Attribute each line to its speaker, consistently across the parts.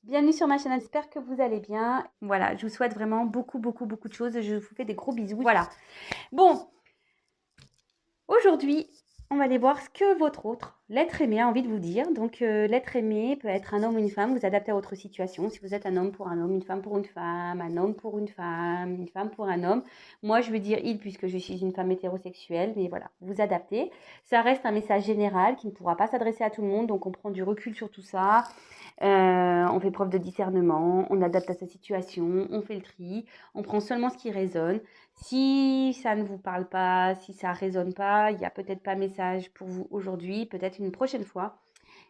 Speaker 1: Bienvenue sur ma chaîne, j'espère que vous allez bien. Voilà, je vous souhaite vraiment beaucoup de choses. Je vous fais des gros bisous. Voilà. Bon, aujourd'hui, on va aller voir ce que votre autre, l'être aimé, a envie de vous dire. Donc, l'être aimé peut être un homme ou une femme, vous adaptez à votre situation. Si vous êtes un homme pour un homme, une femme pour une femme, un homme pour une femme pour un homme. Moi, je veux dire il puisque je suis une femme hétérosexuelle, mais voilà, vous adaptez. Ça reste un message général qui ne pourra pas s'adresser à tout le monde, donc on prend du recul sur tout ça. On fait preuve de discernement, on adapte à sa situation, on fait le tri, on prend seulement ce qui résonne. Si ça ne vous parle pas, si ça résonne pas, il n'y a peut-être pas message pour vous aujourd'hui, peut-être une prochaine fois.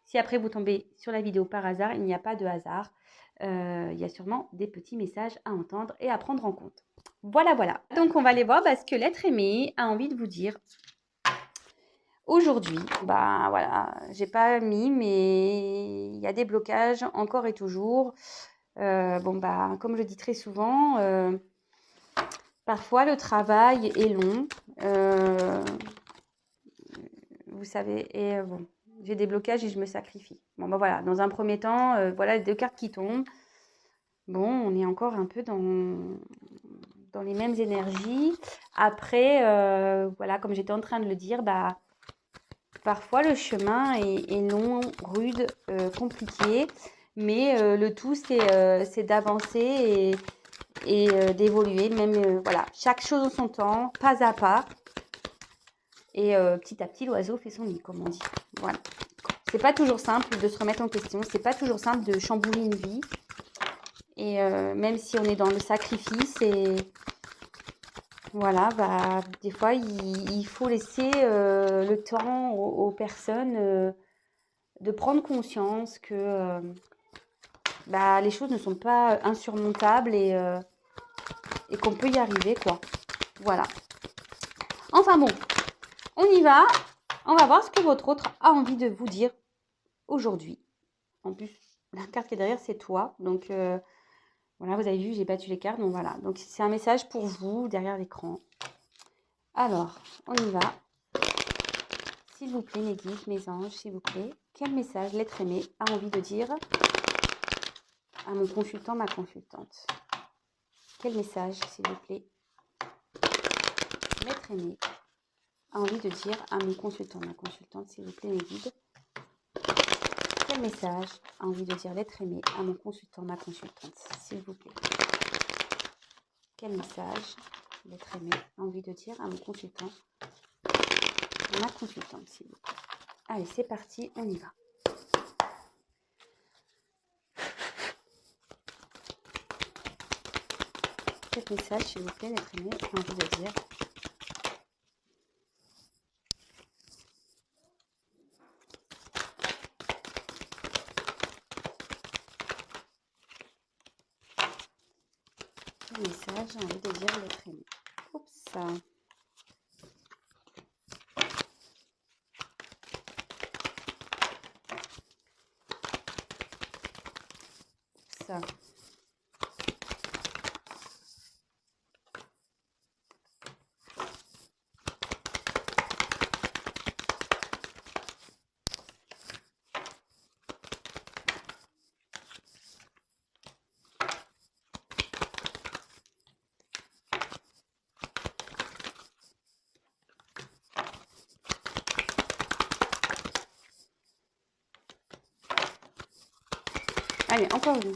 Speaker 1: Si après vous tombez sur la vidéo par hasard, il n'y a pas de hasard. Il y a sûrement des petits messages à entendre et à prendre en compte. Voilà. Donc on va aller voir ce que l'être aimé a envie de vous dire. Aujourd'hui, bah voilà, j'ai pas mis, mais il y a des blocages encore et toujours. Comme je dis très souvent, parfois le travail est long, vous savez, et bon, j'ai des blocages et je me sacrifie. Bon, bah voilà, dans un premier temps, voilà les deux cartes qui tombent. Bon, on est encore un peu dans les mêmes énergies. Après, voilà, comme j'étais en train de le dire, bah parfois, le chemin est long, rude, compliqué, mais le tout, c'est d'avancer et d'évoluer. Même, voilà, chaque chose en son temps, pas à pas. Et petit à petit, l'oiseau fait son nid, comme on dit. Voilà. C'est pas toujours simple de se remettre en question. C'est pas toujours simple de chambouler une vie. Et même si on est dans le sacrifice et voilà, bah, des fois, il faut laisser le temps aux personnes de prendre conscience que bah, les choses ne sont pas insurmontables et qu'on peut y arriver, quoi. Voilà. Enfin bon, on y va. On va voir ce que votre autre a envie de vous dire aujourd'hui. En plus, la carte qui est derrière, c'est toi. Donc, voilà, vous avez vu, j'ai battu les cartes. Donc, voilà. Donc, c'est un message pour vous derrière l'écran. Alors, on y va. S'il vous plaît, mes guides, mes anges, s'il vous plaît. Quel message l'être aimé a envie de dire à mon consultant, ma consultante? Quel message, s'il vous plaît, l'être aimé a envie de dire à mon consultant, ma consultante, s'il vous plaît, mes guides? Quel message a envie de dire l'être aimé à mon consultant, ma consultante, s'il vous plaît? Quel message l'être aimé a envie de dire à mon consultant, ma consultante, s'il vous plaît? Allez, c'est parti, on y va. Quel message, s'il vous plaît, l'être aimé a envie de dire quel message a envie de dire l'être aimé? Oups. Ça. Allez, encore une.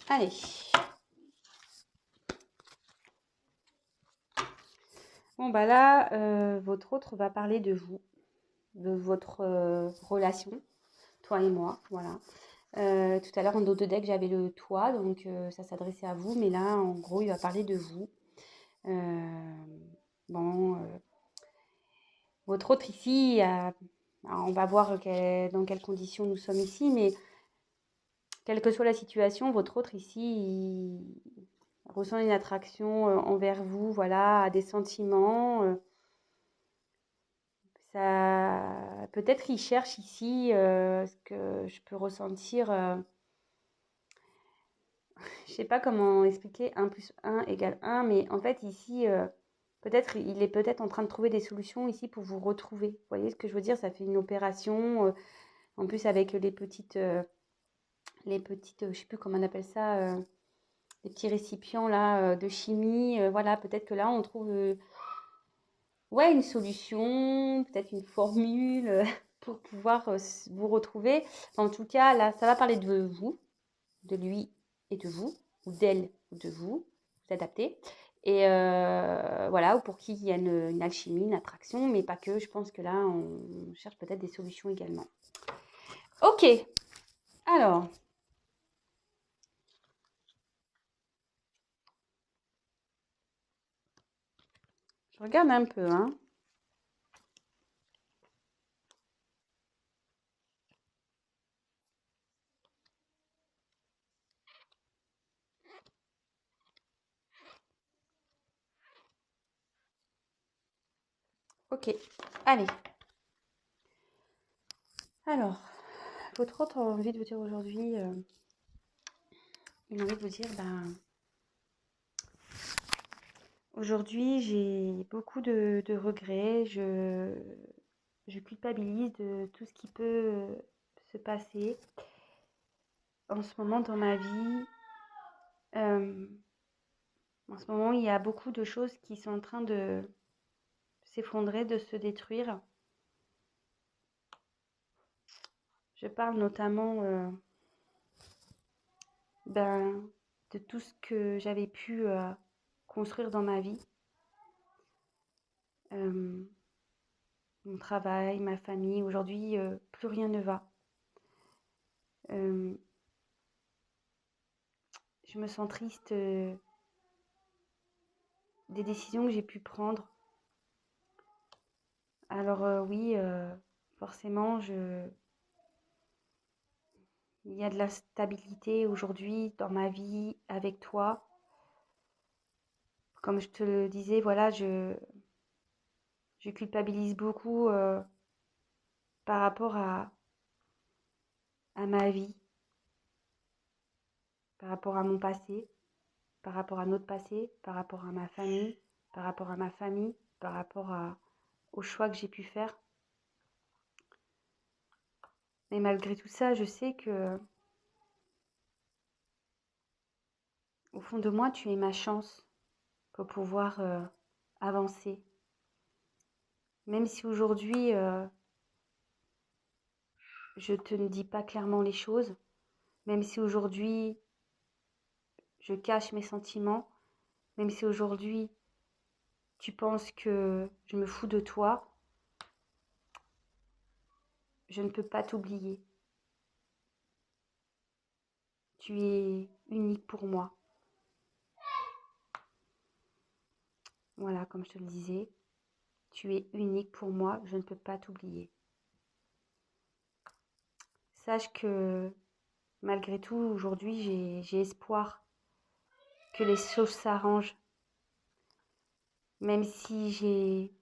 Speaker 1: Allez. Bon, bah là, votre autre va parler de vous, de votre relation, toi et moi, voilà. Tout à l'heure, en dos de deck, j'avais le toi, donc ça s'adressait à vous, mais là, en gros, il va parler de vous. Euh, bon, votre autre ici, alors, on va voir dans quelles conditions nous sommes ici, mais quelle que soit la situation, votre autre ici, il ressent une attraction envers vous, voilà, a des sentiments. Ça, peut-être il cherche ici ce que je peux ressentir. Je sais pas comment expliquer 1 plus 1 égale 1, mais en fait ici, Peut-être, il est peut-être en train de trouver des solutions ici pour vous retrouver. Vous voyez ce que je veux dire? Ça fait une opération, en plus avec je sais plus comment on appelle ça, les petits récipients là de chimie. Voilà, peut-être que là on trouve ouais, une solution, peut-être une formule pour pouvoir vous retrouver. En tout cas, là, ça va parler de vous, de lui et de vous, ou d'elle ou de vous, vous adaptez. Et voilà, ou pour qui il y a une alchimie, une attraction, mais pas que. Je pense que là, on cherche peut-être des solutions également. Ok, alors. Je regarde un peu, hein. Ok, allez. Alors, votre autre envie de vous dire aujourd'hui, une envie de vous dire, ben, aujourd'hui, j'ai beaucoup de regrets. Je culpabilise de tout ce qui peut se passer en ce moment dans ma vie. En ce moment, il y a beaucoup de choses qui sont en train de s'effondrer, de se détruire. Je parle notamment ben, de tout ce que j'avais pu construire dans ma vie. Mon travail, ma famille. Aujourd'hui, plus rien ne va. Euh, je me sens triste des décisions que j'ai pu prendre. Alors oui, forcément, il y a de la stabilité aujourd'hui dans ma vie avec toi. Comme je te le disais, voilà, je culpabilise beaucoup par rapport à ma vie, par rapport à mon passé, par rapport à notre passé, par rapport à ma famille, par rapport à ma famille, par rapport aux choix que j'ai pu faire. Mais malgré tout ça, je sais que au fond de moi, tu es ma chance pour pouvoir avancer. Même si aujourd'hui, je te ne dis pas clairement les choses, même si aujourd'hui, je cache mes sentiments, même si aujourd'hui, tu penses que je me fous de toi, je ne peux pas t'oublier. Tu es unique pour moi. Voilà, comme je te le disais, tu es unique pour moi, je ne peux pas t'oublier. Sache que malgré tout, aujourd'hui, j'ai espoir que les choses s'arrangent, même si j'ai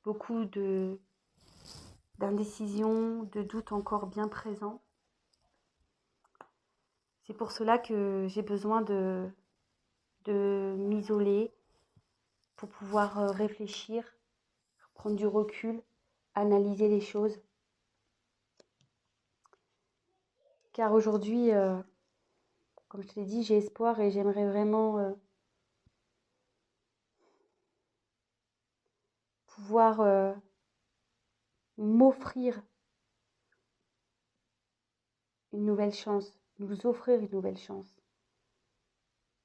Speaker 1: beaucoup d'indécision, de doutes encore bien présents. C'est pour cela que j'ai besoin de m'isoler pour pouvoir réfléchir, prendre du recul, analyser les choses. Car aujourd'hui, comme je te l'ai dit, j'ai espoir et j'aimerais vraiment pouvoir m'offrir une nouvelle chance, nous offrir une nouvelle chance,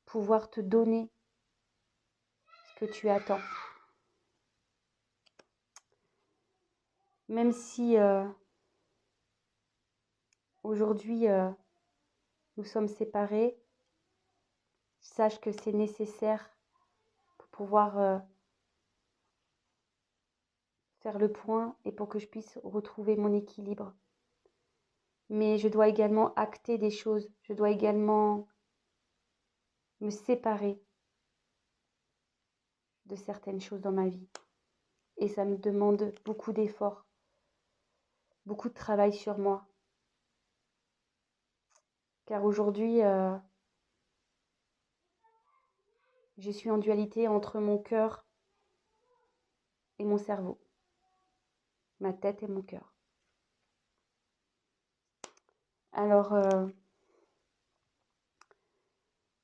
Speaker 1: pouvoir te donner ce que tu attends. Même si aujourd'hui nous sommes séparés, sache que c'est nécessaire pour pouvoir faire le point et pour que je puisse retrouver mon équilibre. Mais je dois également acter des choses, je dois également me séparer de certaines choses dans ma vie. Et ça me demande beaucoup d'efforts, beaucoup de travail sur moi. Car aujourd'hui, je suis en dualité entre mon cœur et mon cerveau, ma tête et mon cœur. Alors,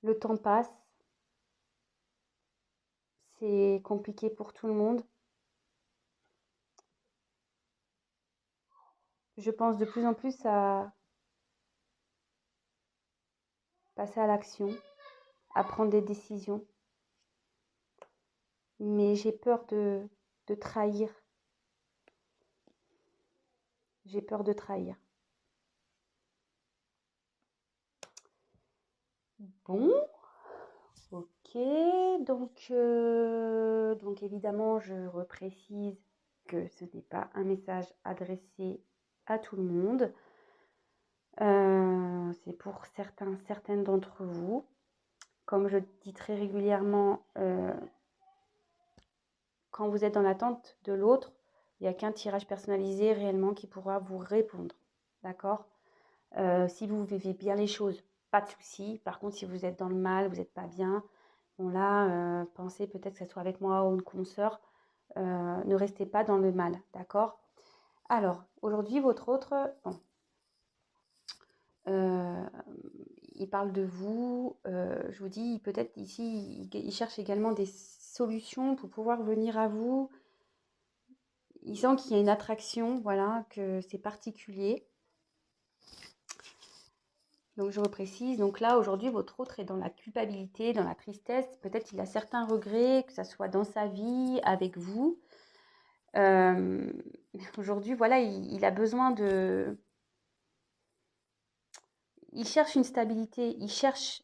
Speaker 1: le temps passe, c'est compliqué pour tout le monde. Je pense de plus en plus à passer à l'action, à prendre des décisions. Mais j'ai peur de trahir. J'ai peur de trahir. Bon, ok. Donc évidemment, je reprécise que ce n'est pas un message adressé à tout le monde. C'est pour certaines d'entre vous. Comme je dis très régulièrement, quand vous êtes dans l'attente de l'autre, il n'y a qu'un tirage personnalisé réellement qui pourra vous répondre. D'accord? Si vous vivez bien les choses, pas de souci. Par contre, si vous êtes dans le mal, vous n'êtes pas bien, bon là, pensez peut-être que ce soit avec moi ou une consoeur, ne restez pas dans le mal, d'accord? Alors, aujourd'hui, votre autre, bon, il parle de vous, je vous dis, peut-être ici, il cherche également des solutions pour pouvoir venir à vous. Il sent qu'il y a une attraction, voilà, que c'est particulier. Donc je reprécise, donc là aujourd'hui votre autre est dans la culpabilité, dans la tristesse, peut-être qu'il a certains regrets, que ça soit dans sa vie, avec vous. Aujourd'hui voilà, il a besoin de... Il cherche une stabilité, il cherche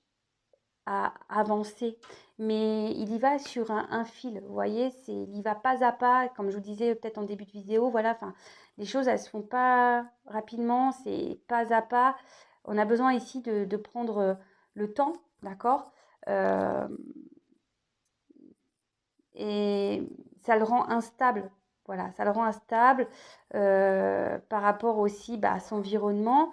Speaker 1: à avancer, mais il y va sur un fil, vous voyez, il y va pas à pas, comme je vous disais peut-être en début de vidéo, voilà, enfin, les choses elles se font pas rapidement, c'est pas à pas. On a besoin ici de prendre le temps, d'accord? Euh, et ça le rend instable, voilà, ça le rend instable par rapport aussi à son environnement.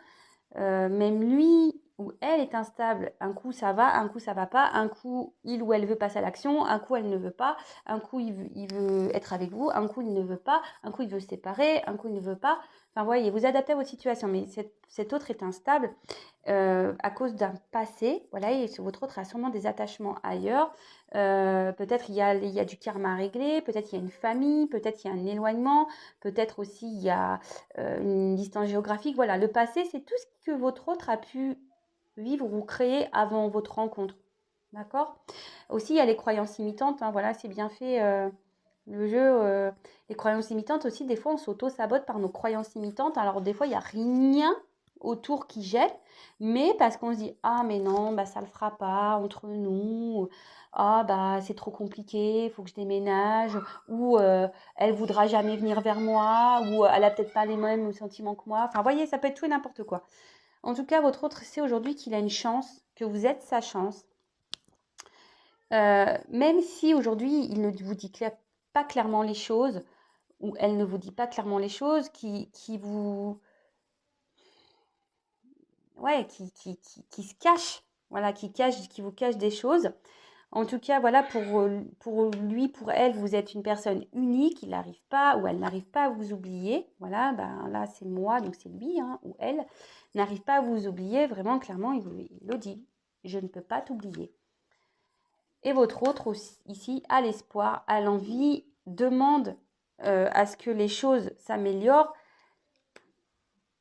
Speaker 1: Même lui ou elle est instable. Un coup ça va, un coup ça va pas, un coup il ou elle veut passer à l'action, un coup elle ne veut pas, un coup il veut être avec vous, un coup il ne veut pas, un coup il veut se séparer, un coup il ne veut pas. Enfin voyez, vous adaptez à votre situation, mais cet autre est instable à cause d'un passé. Voilà, et votre autre a sûrement des attachements ailleurs. Peut-être il y a du karma à régler, peut-être il y a une famille, peut-être il y a un éloignement, peut-être aussi il y a une distance géographique. Voilà, le passé, c'est tout ce que votre autre a pu vivre ou créer avant votre rencontre. D'accord? Aussi, il y a les croyances limitantes. Hein, voilà, c'est bien fait le jeu. Les croyances limitantes aussi, des fois, on s'auto-sabote par nos croyances limitantes. Alors, des fois, il n'y a rien autour qui jette, mais parce qu'on se dit ah mais non ça le fera pas entre nous, ah c'est trop compliqué, il faut que je déménage, ou elle voudra jamais venir vers moi, ou elle a peut-être pas les mêmes sentiments que moi. Enfin voyez, ça peut être tout et n'importe quoi. En tout cas, votre autre sait aujourd'hui qu'il a une chance, que vous êtes sa chance. Même si aujourd'hui il ne vous dit pas clairement les choses, ou elle ne vous dit pas clairement les choses, qui vous ouais, qui se cache, voilà, qui vous cache des choses. En tout cas, voilà, pour lui, pour elle, vous êtes une personne unique, il n'arrive pas, ou elle n'arrive pas à vous oublier. Voilà, là, c'est moi, donc c'est lui, hein, ou elle, n'arrive pas à vous oublier. Vraiment, clairement, il le dit. Je ne peux pas t'oublier. Et votre autre aussi, ici a l'espoir, a l'envie, demande à ce que les choses s'améliorent.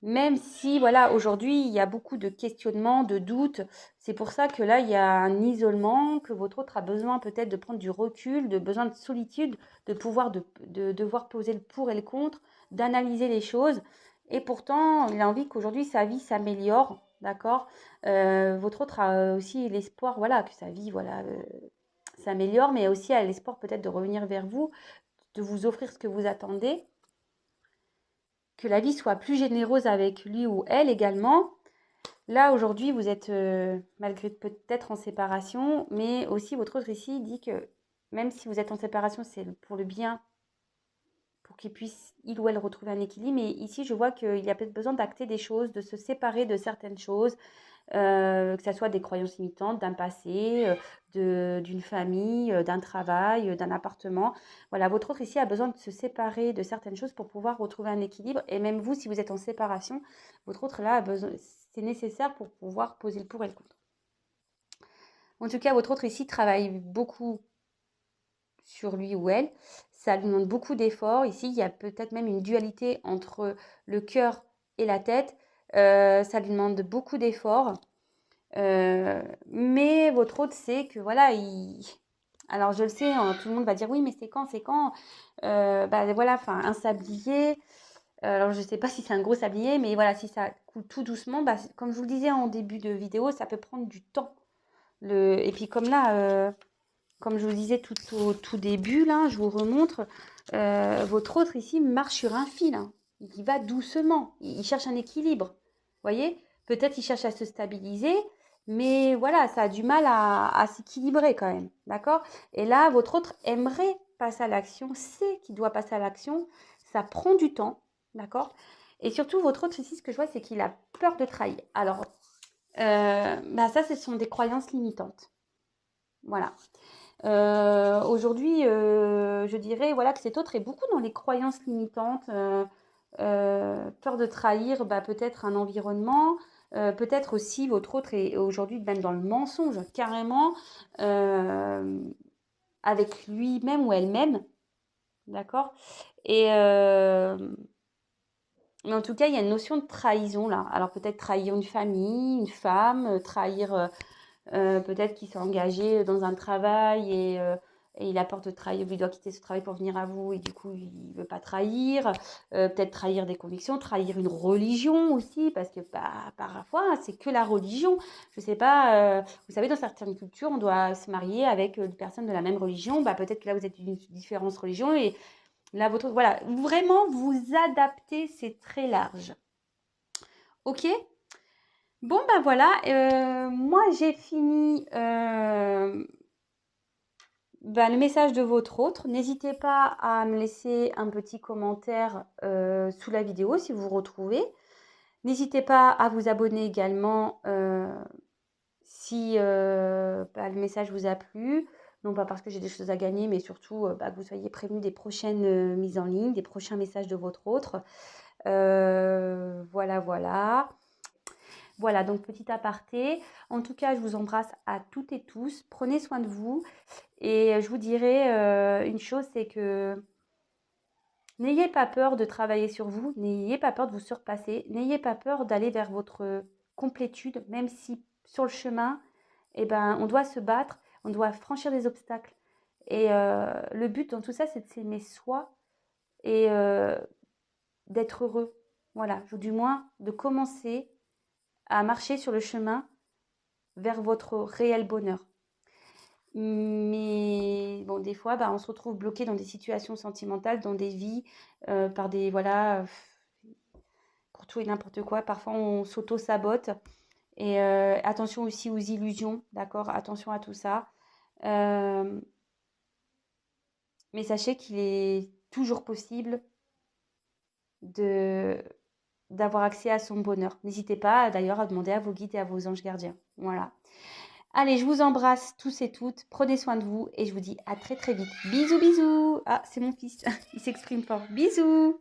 Speaker 1: Même si, voilà, aujourd'hui, il y a beaucoup de questionnements, de doutes. C'est pour ça que là, il y a un isolement, que votre autre a besoin peut-être de prendre du recul, de besoin de solitude, de pouvoir de devoir poser le pour et le contre, d'analyser les choses. Et pourtant, il a envie qu'aujourd'hui, sa vie s'améliore, d'accord? Votre autre a aussi l'espoir, voilà, que sa vie, voilà, s'améliore, mais aussi a l'espoir peut-être de revenir vers vous, de vous offrir ce que vous attendez, que la vie soit plus généreuse avec lui ou elle également. Là, aujourd'hui, vous êtes malgré peut-être en séparation, mais aussi votre autre ici dit que même si vous êtes en séparation, c'est pour le bien, pour qu'il puisse, il ou elle, retrouver un équilibre. Mais ici, je vois qu'il y a peut-être besoin d'acter des choses, de se séparer de certaines choses. que ça soit des croyances limitantes, d'un passé, d'une famille, d'un travail, d'un appartement. Voilà, votre autre ici a besoin de se séparer de certaines choses pour pouvoir retrouver un équilibre. Et même vous, si vous êtes en séparation, votre autre là a besoin, c'est nécessaire pour pouvoir poser le pour et le contre. En tout cas, votre autre ici travaille beaucoup sur lui ou elle. Ça lui demande beaucoup d'efforts. Ici, il y a peut-être même une dualité entre le cœur et la tête. Ça lui demande beaucoup d'efforts. Mais votre autre sait que voilà, alors je le sais, hein, tout le monde va dire oui, mais c'est quand, c'est quand bah voilà, enfin un sablier. Alors je ne sais pas si c'est un gros sablier, mais voilà, si ça coule tout doucement, bah, comme je vous le disais en début de vidéo, ça peut prendre du temps. Et puis comme là, comme je vous disais tout au tout début, là, je vous remontre, votre autre ici marche sur un fil, hein. Il y va doucement, il cherche un équilibre. Vous voyez? Peut-être il cherche à se stabiliser, mais voilà, ça a du mal à s'équilibrer quand même, d'accord? Et là, votre autre aimerait passer à l'action, sait qu'il doit passer à l'action, ça prend du temps, d'accord? Et surtout, votre autre ici, ce que je vois, c'est qu'il a peur de trahir. Alors, bah ça, ce sont des croyances limitantes. Voilà. Aujourd'hui, je dirais voilà, que cet autre est beaucoup dans les croyances limitantes, peur de trahir bah, peut-être un environnement, peut-être aussi votre autre est aujourd'hui même dans le mensonge, carrément, avec lui-même ou elle-même, d'accord? Et mais en tout cas, il y a une notion de trahison là. Alors peut-être trahir une famille, une femme, trahir peut-être qu'il s'est engagé dans un travail et il a peur de trahir, il doit quitter ce travail pour venir à vous et du coup il ne veut pas trahir. Peut-être trahir des convictions, trahir une religion aussi, parce que bah, parfois c'est que la religion. Je ne sais pas, vous savez, dans certaines cultures, on doit se marier avec des personnes de la même religion. Bah, peut-être que là vous êtes d'une différente religion et là votre. Voilà, vraiment vous adaptez, c'est très large. Ok? Bon, ben voilà, moi j'ai fini le message de votre autre. N'hésitez pas à me laisser un petit commentaire sous la vidéo si vous vous retrouvez. N'hésitez pas à vous abonner également si le message vous a plu. Non pas parce que j'ai des choses à gagner, mais surtout que vous soyez prévenus des prochaines mises en ligne, des prochains messages de votre autre. Voilà, voilà. Voilà, donc petit aparté. En tout cas, je vous embrasse à toutes et tous. Prenez soin de vous. Et je vous dirai une chose, c'est que n'ayez pas peur de travailler sur vous. N'ayez pas peur de vous surpasser. N'ayez pas peur d'aller vers votre complétude, même si sur le chemin, eh ben, on doit se battre, on doit franchir des obstacles. Et le but dans tout ça, c'est de s'aimer soi et d'être heureux. Voilà, ou du moins de commencer à marcher sur le chemin vers votre réel bonheur. Mais bon, des fois, bah, on se retrouve bloqué dans des situations sentimentales, dans des vies, par des, voilà, pour tout et n'importe quoi. Parfois, on s'auto-sabote. Et attention aussi aux illusions, d'accord? Attention à tout ça. Euh, mais sachez qu'il est toujours possible de d'avoir accès à son bonheur. N'hésitez pas d'ailleurs à demander à vos guides et à vos anges gardiens. Voilà. Allez, je vous embrasse tous et toutes. Prenez soin de vous et je vous dis à très très vite. Bisous, bisous. Ah, c'est mon fils. Il s'exprime fort. Bisous.